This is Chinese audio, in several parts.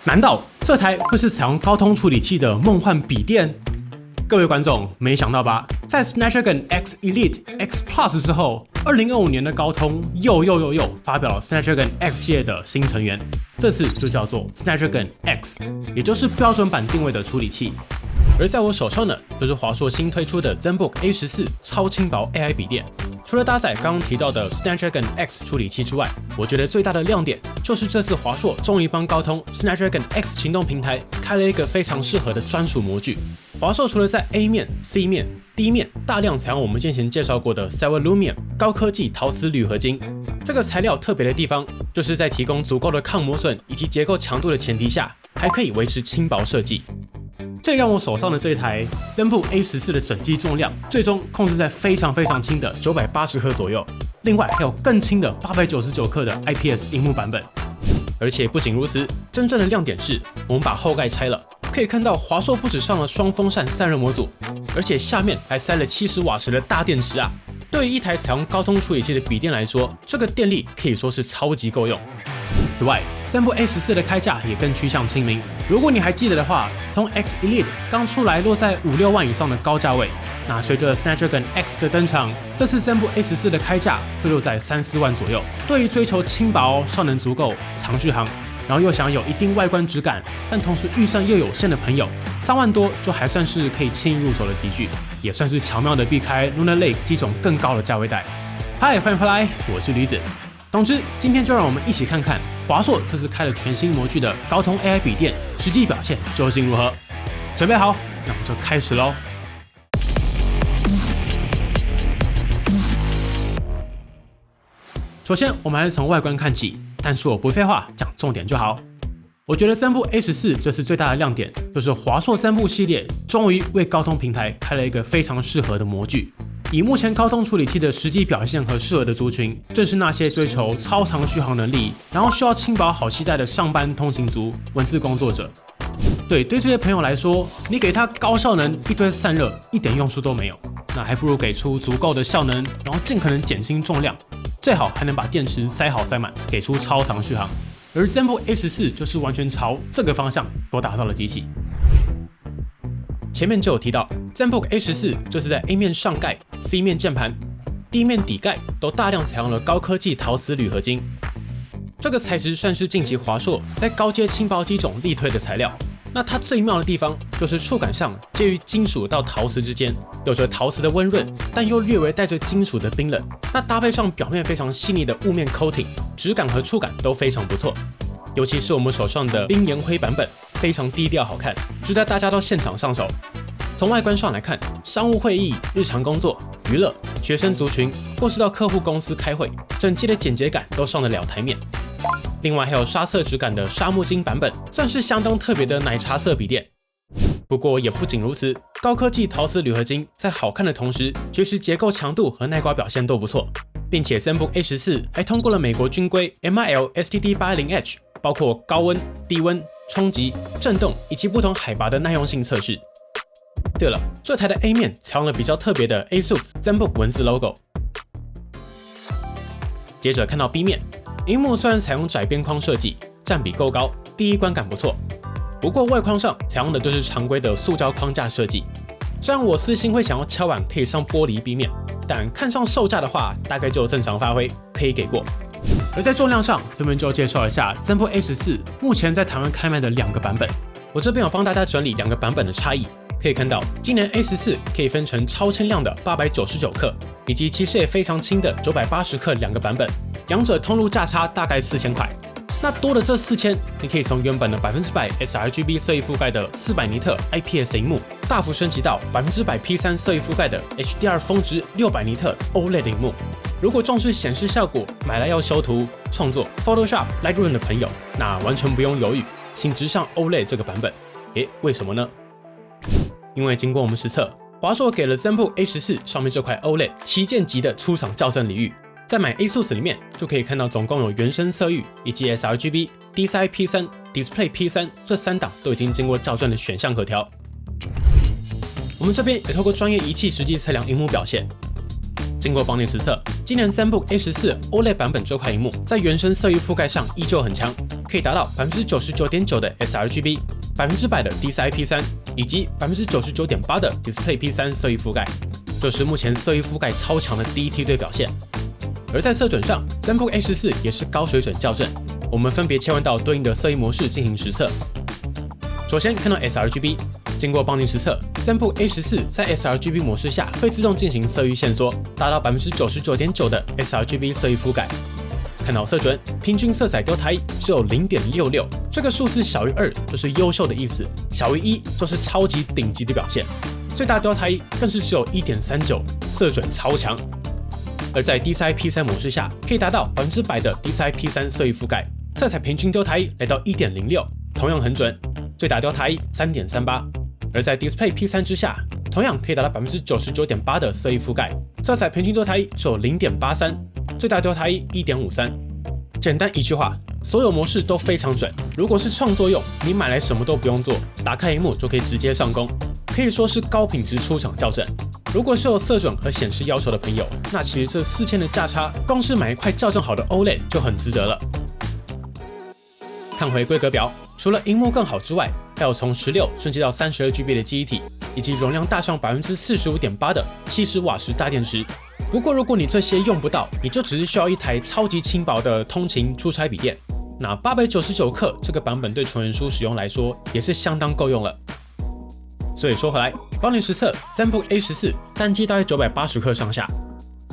难道这台会是采用高通处理器的梦幻笔电？各位观众，没想到吧？在 Snapdragon X Elite X Plus 之后，2025年的高通又发表了 Snapdragon X 系列的新成员，这次就叫做 Snapdragon X， 也就是标准版定位的处理器。而在我手上呢，就是华硕新推出的 ZenBook A14 超轻薄 AI 笔电。除了搭载刚刚提到的 Snapdragon X 处理器之外，我觉得最大的亮点就是这次华硕终于帮高通 Snapdragon X 行动平台开了一个非常适合的专属模具。华硕除了在 A 面、C 面、D 面大量采用我们之前介绍过的 Cerulean 高科技陶瓷铝合金，这个材料特别的地方就是在提供足够的抗磨损以及结构强度的前提下，还可以维持轻薄设计。这让我手上的这台 ZenBook A14 的整机重量最终控制在非常轻的980克左右，另外还有更轻的899克的 IPS 萤幕版本。而且不仅如此，真正的亮点是我们把后盖拆了，可以看到华硕不只上了双风扇散热模组，而且下面还塞了70瓦时的大电池啊！对于一台采用高通处理器的笔电来说，这个电力可以说是超级够用。此外，ZenBook A14 的开价也更趋向亲民。如果你还记得的话，从 X Elite 刚出来落在5-6万以上的高价位，那随着 Snapdragon X 的登场，这次 ZenBook A14 的开价会落在3-4万左右。对于追求轻薄、效能足够、长续航，然后又想有一定外观质感，但同时预算又有限的朋友，3万多就还算是可以轻易入手的级距，也算是巧妙的避开 Lunar Lake 这种更高的价位带。嗨，欢迎回来，我是驴子。总之，今天就让我们一起看看华硕这次开了全新模具的高通 AI 笔电实际表现究竟如何。准备好，那我们就开始咯。首先，我们还是从外观看起，但是我不废话，讲重点就好。我觉得ZenBook A14这次最大的亮点就是华硕ZenBook系列终于为高通平台开了一个非常适合的模具。以目前高通处理器的实际表现和适合的族群，正是那些追求超长续航能力，然后需要轻薄好携带的上班通勤族、文字工作者。对这些朋友来说，你给他高效能一堆散热，一点用处都没有，那还不如给出足够的效能，然后尽可能减轻重量，最好还能把电池塞好塞满，给出超长续航。而 ZenBook A14 就是完全朝这个方向所打造的机器。前面就有提到 ZenBook A14 就是在 A 面上盖、C 面键盘、D 面底盖都大量采用了高科技陶瓷铝合金。这个材质算是近期华硕在高阶轻薄机种力推的材料。那它最妙的地方就是触感上介于金属到陶瓷之间，有着陶瓷的温润，但又略微带着金属的冰冷。那搭配上表面非常细腻的雾面 coating， 质感和触感都非常不错。尤其是我们手上的冰岩灰版本，非常低调好看，值得大家到现场上手。从外观上来看，商务会议、日常工作、娱乐、学生族群，或是到客户公司开会，整机的简洁感都上得了台面。另外还有沙色质感的沙木金版本，算是相当特别的奶茶色笔电。不过也不仅如此，高科技陶瓷铝合金在好看的同时，其实结构强度和耐刮表现都不错，并且 ZenBook A14 还通过了美国军规 MIL STD-810H， 包括高温、低温、冲击、震动以及不同海拔的耐用性测试。对了，这台的 A 面采用了比较特别的 ASUS ZenBook 文字 logo。接着看到 B 面，萤幕虽然采用窄边框设计，占比够高，第一观感不错。不过外框上采用的就是常规的塑胶框架设计。虽然我私心会想要敲碗可以上玻璃 B 面，但看上售价的话，大概就正常发挥，可以给过。而在重量上，这边就介绍一下 ZenBook A14 目前在台湾开卖的2个版本。我这边有帮大家整理2个版本的差异。可以看到，今年 A14 可以分成超轻量的899克，以及其实也非常轻的980克2个版本，两者通路价差大概4000块。那多的这4000，你可以从原本的100% sRGB 色域覆盖的400尼特 IPS 萤幕，大幅升级到100% P3 色域覆盖的 HDR 峰值600尼特 OLED 萤幕。如果重视显示效果，买来要修图、创作 Photoshop、Lightroom 的朋友，那完全不用犹豫，请直上 OLED 这个版本。为什么呢？因为经过我们实测，华硕给了 ZenBook A14 上面这块 OLED 旗舰级的出厂校正礼遇，在买 ASUS 里面就可以看到总共有原生色域以及 sRGB、DCI P3、Display P3 这3档都已经经过校正的选项可调。我们这边也透过专业仪器实际测量萤幕表现，经过帮你实测，今年 ZenBook A14 OLED 版本这块萤幕在原生色域覆盖上依旧很强，可以达到 99.9% 的 sRGB、100% 的 DCI-P3 以及 99.8% 的 Display-P3 色域覆盖，这是目前色域覆盖超强的第一梯队表现。而在色准上 ，ZenBook A14 也是高水准校正，我们分别切换到对应的色域模式进行实测。首先看到 sRGB， 经过邦尼实测 ，ZenBook A14 在 sRGB 模式下会自动进行色域限缩，达到 99.9% 的 sRGB 色域覆盖。看到色准，平均色彩丢台只有 0.66， 这个数字小于2就是优秀的意思，小于1就是超级顶级的表现。最大丢台更是只有 1.39， 色准超强。而在 DCI-P3 模式下，可以达到 100% 的 DCI-P3 色域覆盖，色彩平均丢台来到 1.06， 同样很准，最大丢台 3.38。而在 Display-P3 之下，同样可以达到 99.8% 的色域覆盖，色彩平均丢台只有 0.83， 最大丢台 1.53。简单一句话，所有模式都非常准。如果是创作用，你买来什么都不用做，打开萤幕就可以直接上工，可以说是高品质出厂校正。如果是有色准和显示要求的朋友，那其实这4000的价差，光是买一块校正好的 OLED 就很值得了。看回规格表，除了萤幕更好之外，还有从16升级到32GB 的记忆体，以及容量大上 45.8% 的70瓦时大电池。不过如果你这些用不到，你就只是需要一台超级轻薄的通勤出差笔电，那899克这个版本对纯文书使用来说也是相当够用了。所以说回来，邦尼实测 ZenBook A14 单机大概980克上下，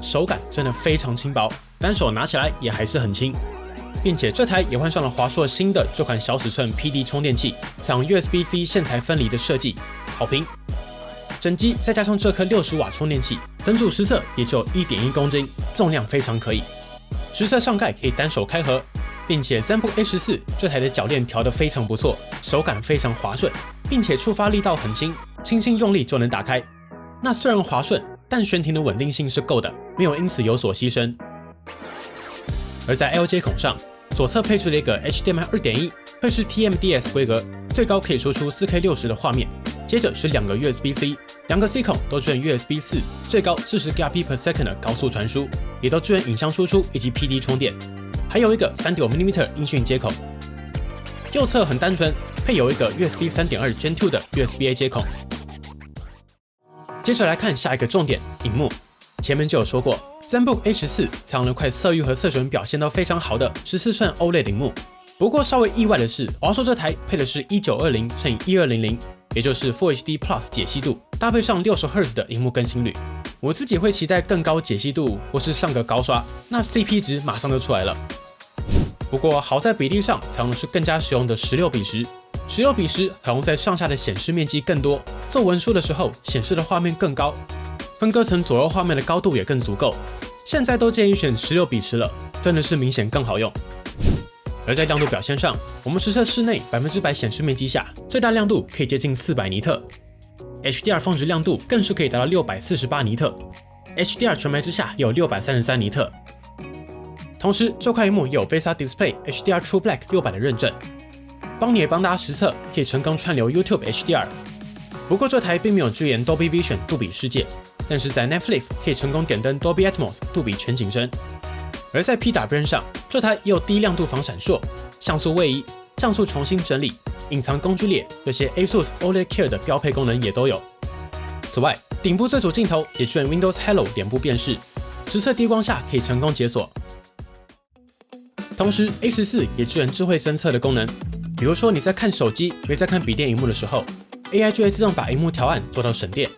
手感真的非常轻薄，单手拿起来也还是很轻，并且这台也换上了华硕新的这款小尺寸 PD 充电器，采用 USB-C 线材分离的设计，好评。整机再加上这颗60瓦充电器，整组实测也只有 1.1 公斤，重量非常可以。实测上盖可以单手开合，并且 ZenBook A14 这台的铰链调得非常不错，手感非常滑顺，并且触发力道很轻，轻轻用力就能打开。那虽然滑顺，但悬停的稳定性是够的，没有因此有所牺牲。而在 L 接孔上，左侧配置了一个 HDMI 2.1， 会是 TMDS 规格，最高可以输出 4K 60的画面。接着是2个 USB-C， 2个 C 孔都支援 USB-4， 最高40 Gbps 的高速传输，也都支援影像输出以及 PD 充电。还有一个 3.5mm 音讯接口。右侧很单纯，配有一个 USB 3.2 Gen 2的 USB-A 接口。接着来看下一个重点，萤幕。前面就有说过 ，ZenBook A14 采用了块色域和色准表现都非常好的14寸 OLED 萤幕。不过稍微意外的是，华硕这台配的是1920×1200，也就是 Full HD Plus 解析度，搭配上60Hz 的萤幕更新率。我自己会期待更高解析度，或是上个高刷，那 CP 值马上就出来了。不过好在比例上采用的是更加实用的16:10，16:10好用在上下的显示面积更多，做文书的时候显示的画面更高，分割成左右画面的高度也更足够。现在都建议选16:10了，真的是明显更好用。而在亮度表现上，我们实测室内100%显示面积下，最大亮度可以接近400尼特 ，HDR 峰值亮度更是可以达到648尼特 ，HDR 全白之下也有633尼特。同时，这块萤幕也有 VESA Display HDR True Black 600的认证。邦尼也帮大家实测，可以成功串流 YouTube HDR。不过这台并没有支援 Dolby Vision 杜比世界，但是在 Netflix 可以成功点灯 Dolby Atmos 杜比全景声。而在 PWM 上，这台也有低亮度防闪烁、像素位移、像素重新整理、隐藏工具列这些 ASUS OLED Care 的标配功能也都有。此外，顶部这组镜头也支援 Windows Hello 脸部辨识，实测低光下可以成功解锁。同时 A14 也支援智慧侦测的功能，比如说你在看手机没在看笔电萤幕的时候 ，AI 就会自动把萤幕调暗做到省电。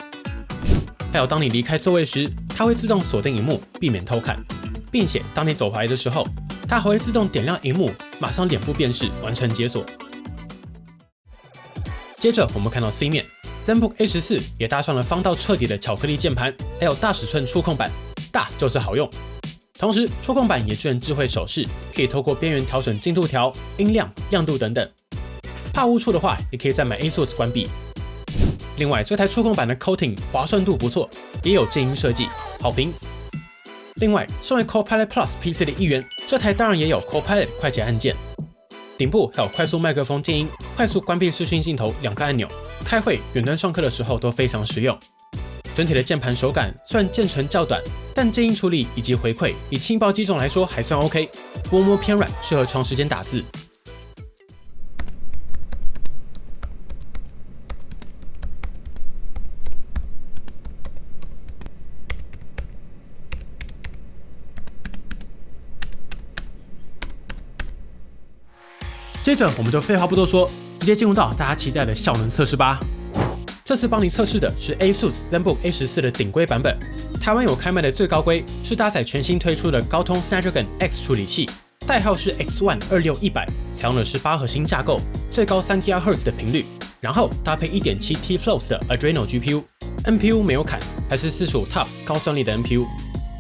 还有当你离开座位时，它会自动锁定萤幕，避免偷看。并且当你走回来的时候，它还会自动点亮萤幕，马上脸部辨识完成解锁。接着我们看到 C 面 ，ZenBook A14 也搭上了方到彻底的巧克力键盘，还有大尺寸触控板，大就是好用。同时触控板也支援智慧手势，可以透过边缘调整精度条、音量、亮度等等。怕误触的话，也可以再买 ASUS 关闭。另外这台触控板的 coating 滑顺度不错，也有静音设计，好评。另外，身为 Copilot Plus PC 的一员，这台当然也有 Copilot 快捷按键，顶部还有快速麦克风静音、快速关闭视讯镜头2个按钮，开会、远端上课的时候都非常实用。整体的键盘手感虽然键程较短，但静音处理以及回馈以轻薄机种来说还算 OK， 薄膜偏软，适合长时间打字。接着我们就废话不多说，直接进入到大家期待的效能测试吧。这次帮你测试的是 ASUS ZenBook A14的顶规版本，台湾有开卖的最高规是搭载全新推出的高通 Snapdragon X 处理器，代号是 X1 26100，采用的是8核心架构，最高3 GHz 的频率，然后搭配 1.7 T-Flops 的 Adreno GPU，NPU 没有砍，还是45 TOPS 高算力的 NPU。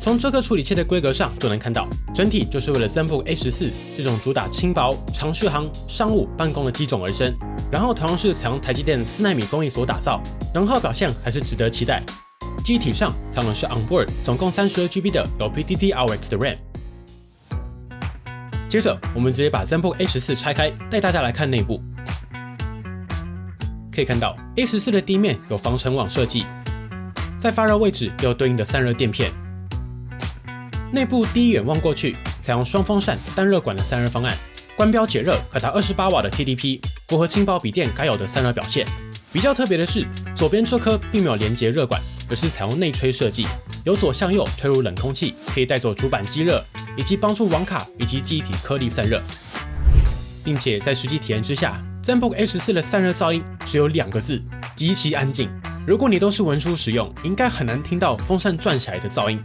从这颗处理器的规格上就能看到，整体就是为了 ZenBook A14这种主打轻薄、长续航、商务、办公的机种而生。然后同样是采用台积电4奈米工艺所打造，能耗表现还是值得期待。机体上采用的是 Onboard 总共32GB 的LPDDR-X 的 RAM。接着我们直接把 ZenBook A14拆开，带大家来看内部。可以看到 A14的地面有防尘网设计，在发热位置也有对应的散热垫片。内部第一眼望过去，采用双风扇单热管的散热方案，关标解热可达28瓦的 TDP， 符合轻薄笔电该有的散热表现。比较特别的是，左边这颗并没有连接热管，而是采用内吹设计，由左向右吹入冷空气，可以带走主板积热，以及帮助网卡以及记忆体颗粒散热。并且在实际体验之下 ，ZenBook A14的散热噪音只有2个字：极其安静。如果你都是文书使用，应该很难听到风扇转起来的噪音。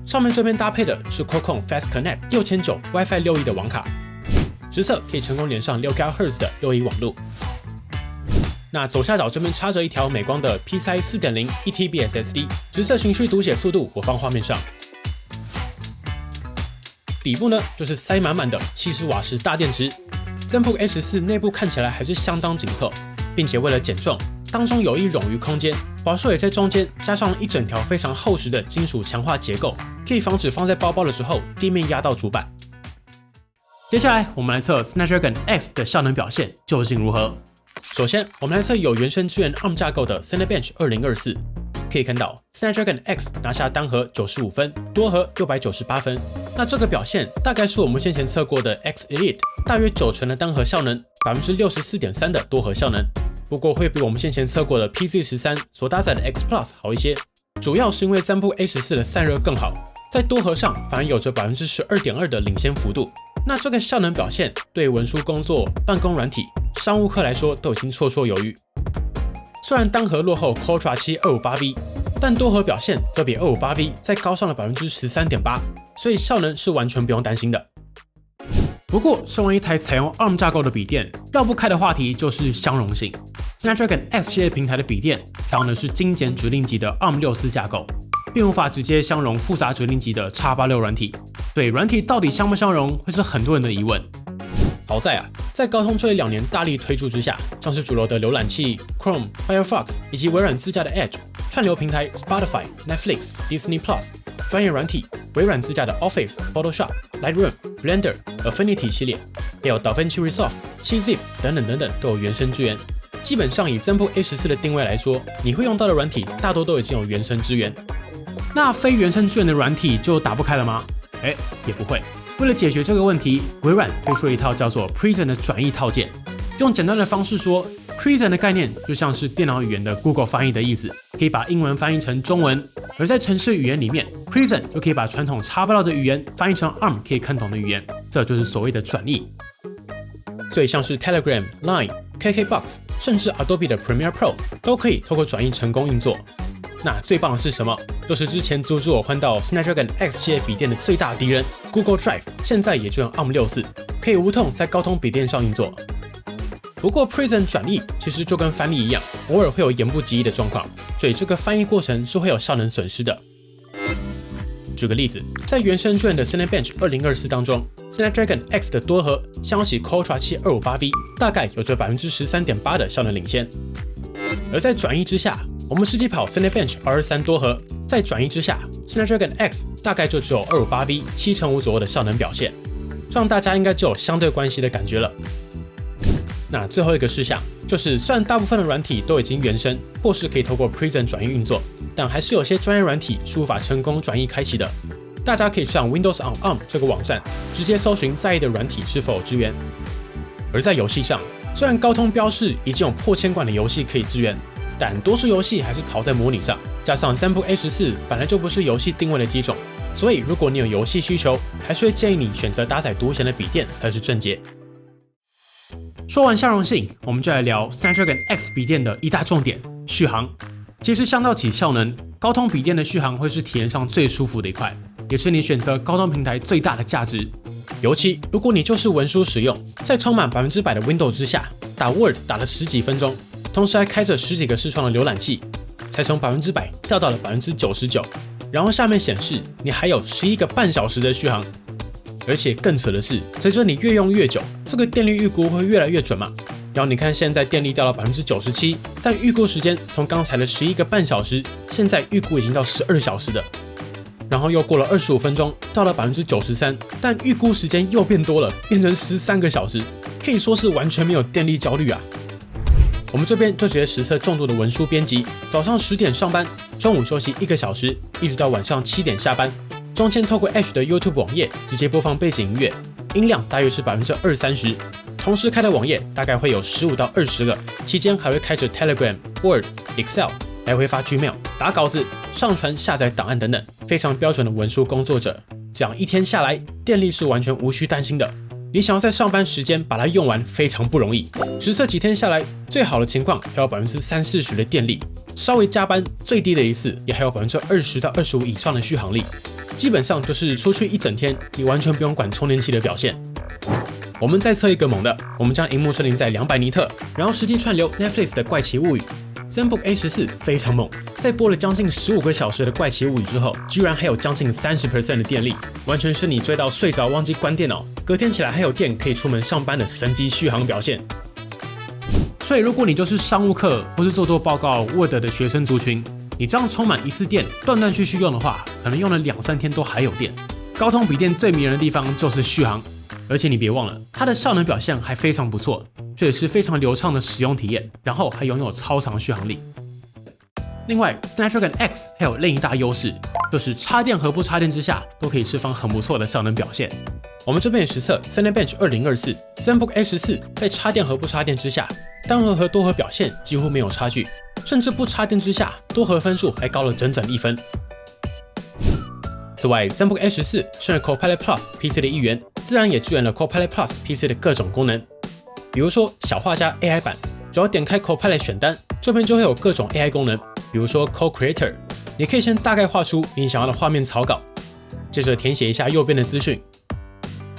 上面这边搭配的是 Qualcomm Fast Connect 6900 WiFi 6E 的网卡，直侧可以成功连上6 GHz 的6E 网路。那左下角这边插着一条美光的 PCIe 4.0 1TB SSD， 直侧循序读写速度我放画面上。底部呢就是塞满满的70瓦时大电池。ZenBook A14内部看起来还是相当紧凑，并且为了减重，当中有一冗余空间，华硕也在中间加上了一整条非常厚实的金属强化结构，可以防止放在包包的时候地面压到主板。接下来我们来测 Snapdragon X 的效能表现究竟如何。首先我们来测有原生支援 ARM 架构的 Cinebench 2024，可以看到 Snapdragon X 拿下单核95分，多核698分。那这个表现大概是我们先前测过的 X Elite 大约90%的单核效能，64.3%的多核效能。不过会比我们先前测过的 PZ13 所搭载的 X Plus 好一些，主要是因为ZenBook A14的散热更好，在多核上反而有着 12.2% 的领先幅度。那这个效能表现对文书工作、办公软体、商务课来说都已经绰绰有余。虽然单核落后 Qualtra 7 258V， 但多核表现则比 258V 再高上了 13.8%， 所以效能是完全不用担心的。不过，身为一台采用 ARM 架构的笔电，绕不开的话题就是相容性。Snapdragon X 系列平台的笔电采用的是精简指令级的 ARM64 架构，并无法直接相容复杂指令级的 X86 软体。对软体到底相不相容，会是很多人的疑问。好在在高通这2年大力推出之下，像是主流的浏览器 Chrome、Firefox 以及微软自家的 Edge、串流平台 Spotify、Netflix、Disney Plus、专业软体微软自家的 Office、Photoshop、Lightroom、Blender、Affinity 系列，还有 DaVinci Resolve、7zip 等等都有原生支援。基本上以 ZenBook A14的定位来说，你会用到的软体大多都已经有原生支援。那非原生支援的软体就打不开了吗？也不会。为了解决这个问题，微软推出了一套叫做 Prism 的转译套件。用简单的方式说 ，Prism 的概念就像是电脑语言的 Google 翻译的意思，可以把英文翻译成中文。而在程式语言里面 ，Prism 就可以把传统X86的语言翻译成 ARM 可以看懂的语言，这就是所谓的转译。所以像是 Telegram、Line、KKBOX， 甚至 Adobe 的 Premiere Pro 都可以透过转译成功运作。那最棒的是什么？就是之前阻止我换到 Snapdragon X 系列笔电的最大敌人 Google Drive， 现在也就用 ARM64， 可以无痛在高通笔电上运作。不过 Prism 转译其实就跟翻译一样，偶尔会有言不及义的状况，所以这个翻译过程是会有效能损失的。举个例子，在原生支援的 Cinebench 2024当中 ，Snapdragon X 的多核相比 Qualtra 7 258V 大概有着 13.8% 的效能领先。而在转译之下，我们实际跑 Cinebench R3 多核，在转译之下 ，Snapdragon X 大概就只有 258V 7.5%左右的效能表现，让大家应该就有相对关系的感觉了。那最后一个事项就是，虽然大部分的软体都已经原生，或是可以透过 Prism 转译运作，但还是有些专业软体是无法成功转译开启的。大家可以上 Windows on ARM 这个网站，直接搜寻在意的软体是否有支援。而在游戏上，虽然高通标示已经有破千款的游戏可以支援，但多数游戏还是跑在模拟上，加上 ZenBook A14本来就不是游戏定位的机种，所以如果你有游戏需求，还是会建议你选择搭载独显的笔电才是正解。说完相容性，我们就来聊 Snapdragon X 笔电的一大重点——续航。其实相较起效能，高通笔电的续航会是体验上最舒服的一块，也是你选择高通平台最大的价值。尤其如果你就是文书使用，在充满100%的 Windows 之下，打 Word 打了10几分钟，同时还开着10几个视窗的浏览器，才从100%掉到了99%，然后下面显示你还有11个半小时的续航。而且更扯的是，随着你越用越久，这个电力预估会越来越准嘛。然后你看现在电力掉到97%，但预估时间从刚才的11个半小时，现在预估已经到12小时的。然后又过了25分钟，到了93%，但预估时间又变多了，变成13个小时，可以说是完全没有电力焦虑啊。我们这边就直接实测重度的文书编辑，早上10点上班，中午休息1个小时，一直到晚上7点下班。中间透过 Edge 的 YouTube 网页直接播放背景音乐，音量大约是20-30%，同时开的网页大概会有15到20个，期间还会开着 Telegram、Word、Excel 来回发 Gmail、打稿子、上传下载档案等等，非常标准的文书工作者。这样一天下来，电力是完全无需担心的。你想要在上班时间把它用完，非常不容易。实测几天下来，最好的情况还有30-40%的电力，稍微加班最低的一次也还有20%到25%以上的续航力。基本上就是出去一整天，你完全不用管充电器的表现。我们再测一个猛的，我们将萤幕设定在200尼特，然后实际串流 Netflix 的怪奇物语。ZenBook A14 非常猛，在播了将近15个小时的怪奇物语之后，居然还有将近30% 的电力，完全是你追到睡着忘记关电脑，隔天起来还有电可以出门上班的神级续航表现。所以如果你就是商务课或是做报告 Word 的学生族群，你这样充满一次电，断断续续用的话，可能用了2-3天都还有电。高通笔电最迷人的地方就是续航，而且你别忘了，它的效能表现还非常不错，这也是非常流畅的使用体验，然后还拥有超长续航力。另外 Snapdragon X 还有另一大优势，就是插电和不插电之下都可以释放很不错的效能表现。我们这边也实测 Cinebench 2024 ZenBook A14 在插电和不插电之下，单核和多核表现几乎没有差距，甚至不插电之下，多核分数还高了整整1分。此外 ZenBook A14 是 Copilot Plus PC 的一员，自然也支援了 Copilot Plus PC 的各种功能，比如说小画家 AI 版，只要点开 Copilot 选单，这边就会有各种 AI 功能，比如说 Code Creator， 你可以先大概画出你想要的画面草稿，接着填写一下右边的资讯。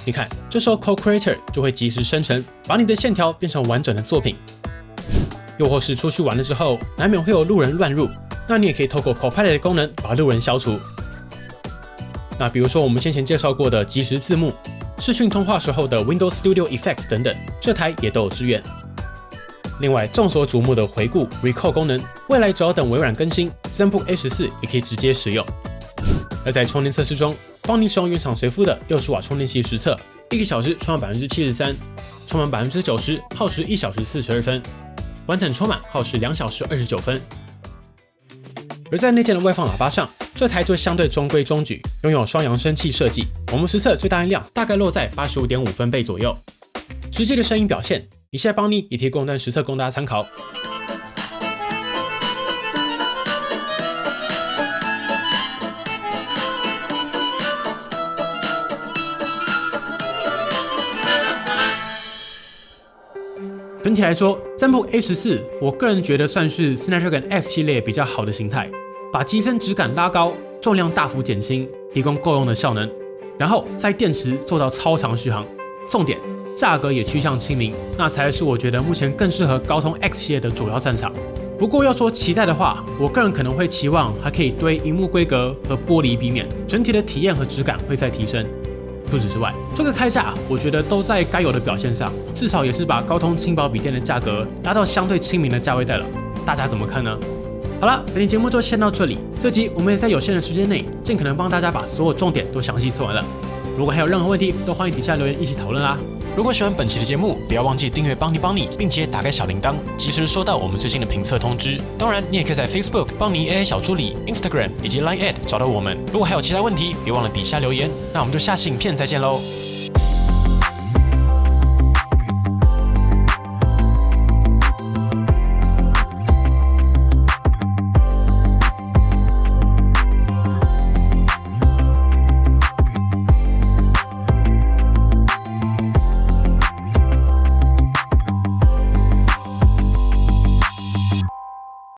你看，这时候 Code Creator 就会及时生成，把你的线条变成完整的作品。又或是出去玩了之后，难免会有路人乱入，那你也可以透过 Copilot 的功能把路人消除。那比如说我们先前介绍过的即时字幕、视讯通话时候的 Windows Studio Effects 等等，这台也都有支援。另外，众所瞩目的回顾 Recall 功能，未来只要等微软更新 ，ZenBook A14 也可以直接使用。而在充电测试中，帮你使用原厂随附的60瓦充电器实测，1个小时充满73%，充满90%，耗时1小时42分，完整充满耗时2小时29分。而在内建的外放喇叭上，这台就相对中规中矩，拥有双扬声器设计。我们实测最大音量大概落在85.5分贝左右。实际的声音表现，以下帮你也提供一段实测供大家参考。整体来说 ，ZenBook A14 我个人觉得算是 Snapdragon X 系列比较好的形态，把机身质感拉高，重量大幅减轻，提供够用的效能，然后在电池做到超长续航，重点价格也趋向亲民，那才是我觉得目前更适合高通 X 系列的主要战场。不过要说期待的话，我个人可能会期望还可以堆萤幕规格和玻璃壁面，整体的体验和质感会再提升。除此之外，这个开价我觉得都在该有的表现上，至少也是把高通轻薄笔电的价格拉到相对亲民的价位带了。大家怎么看呢？好了，本期节目就先到这里。这集我们也在有限的时间内，尽可能帮大家把所有重点都详细测完了。如果还有任何问题，都欢迎底下留言一起讨论啦。如果喜欢本期的节目，不要忘记订阅邦尼，并且打开小铃铛，及时收到我们最新的评测通知。当然，你也可以在 Facebook 邦尼 AI 小助理、Instagram 以及 Line@ 找到我们。如果还有其他问题，别忘了底下留言。那我们就下期影片再见喽。